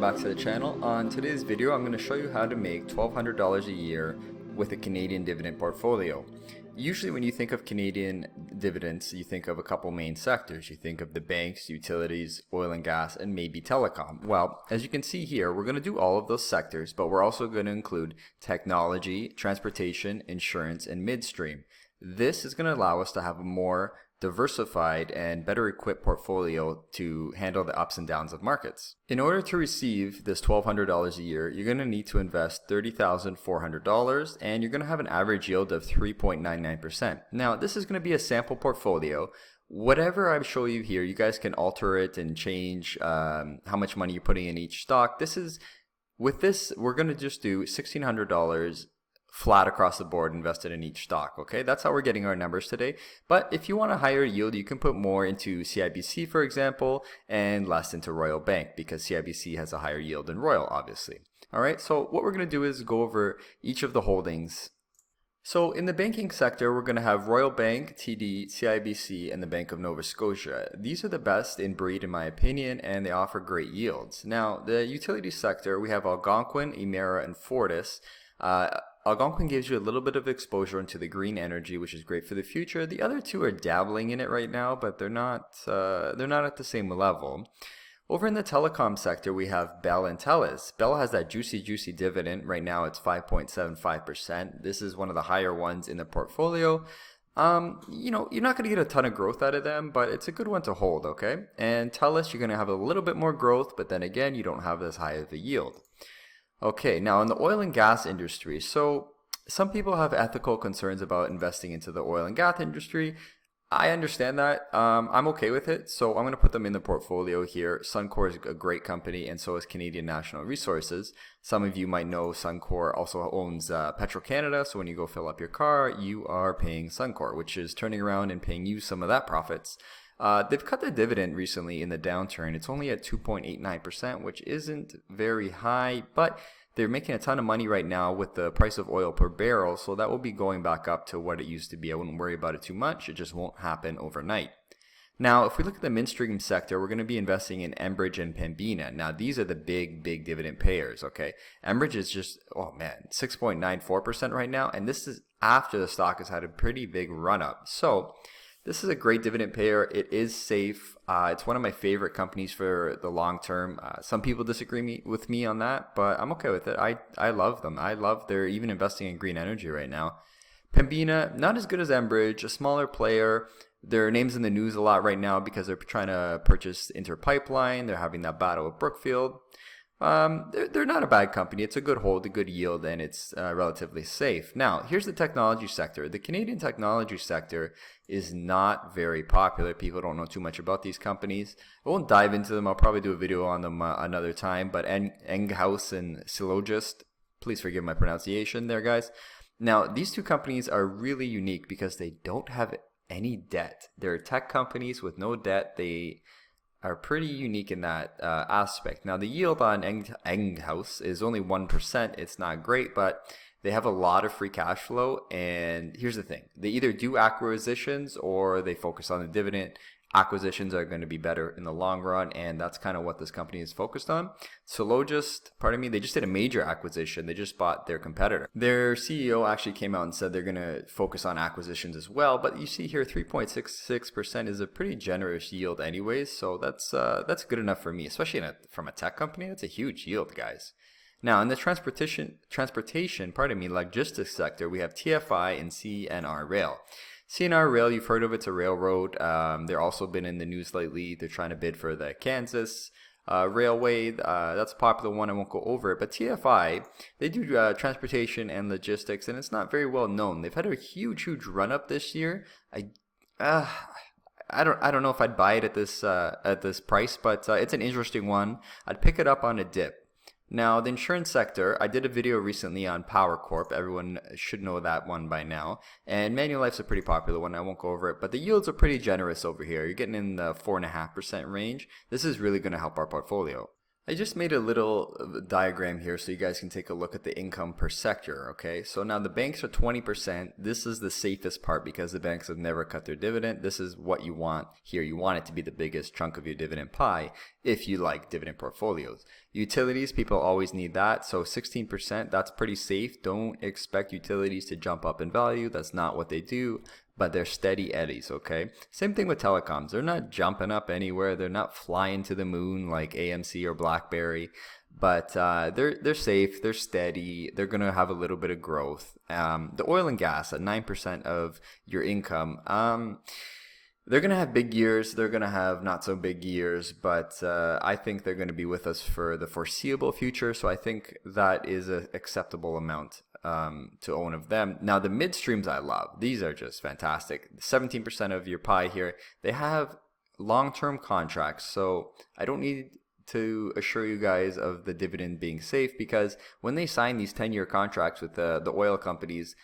back to the channel. On today's video, I'm going to show you how to make $1,200 a year with a Canadian dividend portfolio. Usually when you think of Canadian dividends, you think of a couple main sectors. You think of the banks, utilities, oil and gas, and maybe telecom. Well, as you can see here, we're going to do all of those sectors, but we're also going to include technology, transportation, insurance, and midstream. This is going to allow us to have a more diversified and better equipped portfolio to handle the ups and downs of markets. In order to receive this $1,200 a year, you're going to need to invest $30,400 and you're going to have an average yield of 3.99%. Now, this is going to be a sample portfolio. Whatever I show you here, you guys can alter it and change how much money you're putting in each stock. With this, we're going to just do $1,600 flat across the board invested in each stock. Okay, that's how we're getting our numbers today. But if you want a higher yield, you can put more into CIBC, for example, and less into Royal Bank because CIBC has a higher yield than Royal, obviously. All right, so what we're going to do is go over each of the holdings. So in the banking sector, we're going to have Royal Bank, TD, CIBC, and the Bank of Nova Scotia. These are the best in breed in my opinion, and they offer great yields. Now, the utility sector, we have Algonquin, Emera, and Fortis. Algonquin gives you a little bit of exposure into the green energy, which is great for the future. The other two are dabbling in it right now, but they're not at the same level. Over in the telecom sector, we have Bell and TELUS. Bell has that juicy dividend. Right now, it's 5.75%. This is one of the higher ones in the portfolio. You're not going to get a ton of growth out of them, but it's a good one to hold, okay? And TELUS, you're going to have a little bit more growth, but then again, you don't have as high of a yield. Okay, now in the oil and gas industry, so some people have ethical concerns about investing into the oil and gas industry. I understand that. I'm okay with it, so I'm going to put them in the portfolio here. Suncor is a great company, and so is Canadian Natural Resources. Some of you might know Suncor also owns Petro-Canada, so when you go fill up your car, you are paying Suncor, which is turning around and paying you some of that profits. They've cut the dividend recently in the downturn. It's only at 2.89%, which isn't very high, but they're making a ton of money right now with the price of oil per barrel, so that will be going back up to what it used to be. I wouldn't worry about it too much. It just won't happen overnight. Now, if we look at the midstream sector, we're going to be investing in Enbridge and Pembina. Now, these are the big dividend payers, okay? Enbridge is just, 6.94% right now, and this is after the stock has had a pretty big run-up. So this is a great dividend payer. It is safe. It's one of my favorite companies for the long term. Some people disagree with me on that, but I'm okay with it. I love them. They're even investing in green energy right now. Pembina, not as good as Enbridge, a smaller player. Their name's in the news a lot right now because they're trying to purchase Inter Pipeline. They're having that battle with Brookfield. They're not a bad company. It's a good hold, a good yield, and it's relatively safe. Now, here's the technology sector. The Canadian technology sector is not very popular. People don't know too much about these companies. I won't dive into them. I'll probably do a video on them another time, but Enghouse and Sylogist, please forgive my pronunciation there, guys. Now, these two companies are really unique because they don't have any debt. They're tech companies with no debt. They are pretty unique in that aspect. Now, the yield on Enghouse is only 1%. It's not great, but they have a lot of free cash flow. And here's the thing. They either do acquisitions or they focus on the dividend. Acquisitions are going to be better in the long run, and that's kind of what this company is focused on. Sylogist, they just did a major acquisition. They just bought their competitor. Their CEO actually came out and said they're going to focus on acquisitions as well, but you see here 3.66% is a pretty generous yield anyways, so that's good enough for me, especially from a tech company. That's a huge yield, guys. Now, in the transportation, logistics sector, we have TFI and CNR Rail. CNR Rail, you've heard of, it's a railroad. They're also been in the news lately. They're trying to bid for the Kansas Railway. That's a popular one. I won't go over it. But TFI, they do transportation and logistics, and it's not very well known. They've had a huge run up this year. I don't know if I'd buy it at this price, but it's an interesting one. I'd pick it up on a dip. Now, the insurance sector, I did a video recently on Power Corp. Everyone should know that one by now. And Manulife's a pretty popular one. I won't go over it, but the yields are pretty generous over here. You're getting in the 4.5% range. This is really going to help our portfolio. I just made a little diagram here so you guys can take a look at the income per sector, okay? So now the banks are 20%. This is the safest part because the banks have never cut their dividend. This is what you want here. You want it to be the biggest chunk of your dividend pie if you like dividend portfolios. Utilities, people always need that. So 16%, that's pretty safe. Don't expect utilities to jump up in value. That's not what they do, but they're steady eddies, okay? Same thing with telecoms. They're not jumping up anywhere. They're not flying to the moon like AMC or BlackBerry, but they're safe. They're steady. They're going to have a little bit of growth. The oil and gas at 9% of your income. They're going to have big years. They're going to have not so big years, but I think they're going to be with us for the foreseeable future. So I think that is an acceptable amount to own of them. Now, the midstreams I love. These are just fantastic. 17% of your pie here. They have long-term contracts. So I don't need to assure you guys of the dividend being safe, because when they sign these 10-year contracts with the oil companies,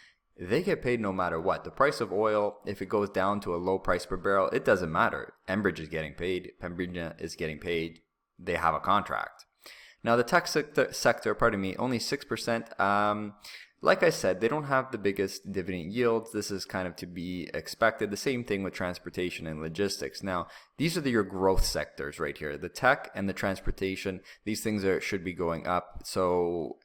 they get paid no matter what. The price of oil, if it goes down to a low price per barrel, it doesn't matter. Enbridge is getting paid. Pembina is getting paid. They have a contract. Now, the tech sector, only 6%. Like I said, they don't have the biggest dividend yields. This is kind of to be expected. The same thing with transportation and logistics. Now, these are your growth sectors right here. The tech and the transportation, these things should be going up. So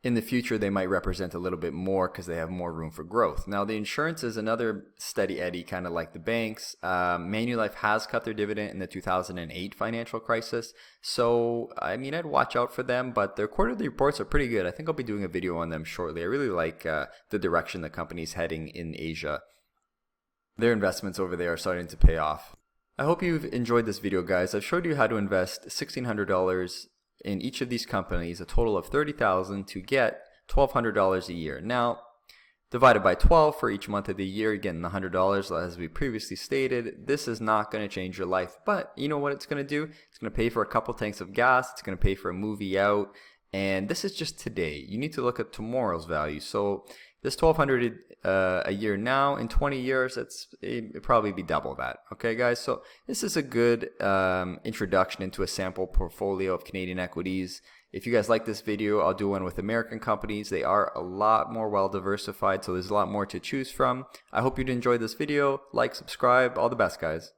in the future, they might represent a little bit more because they have more room for growth. Now, the insurance is another steady eddy, kind of like the banks. Manulife has cut their dividend in the 2008 financial crisis. So, I mean, I'd watch out for them, but their quarterly reports are pretty good. I think I'll be doing a video on them shortly. I really like the direction the company's heading in Asia. Their investments over there are starting to pay off. I hope you've enjoyed this video, guys. I've showed you how to invest $1,600 in each of these companies, a total of $30,000 to get $1,200 a year. Now, divided by 12 for each month of the year, getting the $100 as we previously stated. This is not going to change your life, but you know what it's going to do? It's going to pay for a couple tanks of gas. It's going to pay for a movie out, and this is just today. You need to look at tomorrow's value. So this $1,200 a year now, in 20 years, it'd probably be double that. Okay, guys? So this is a good introduction into a sample portfolio of Canadian equities. If you guys like this video, I'll do one with American companies. They are a lot more well diversified, so there's a lot more to choose from. I hope you'd enjoy this video. Like, subscribe. All the best, guys.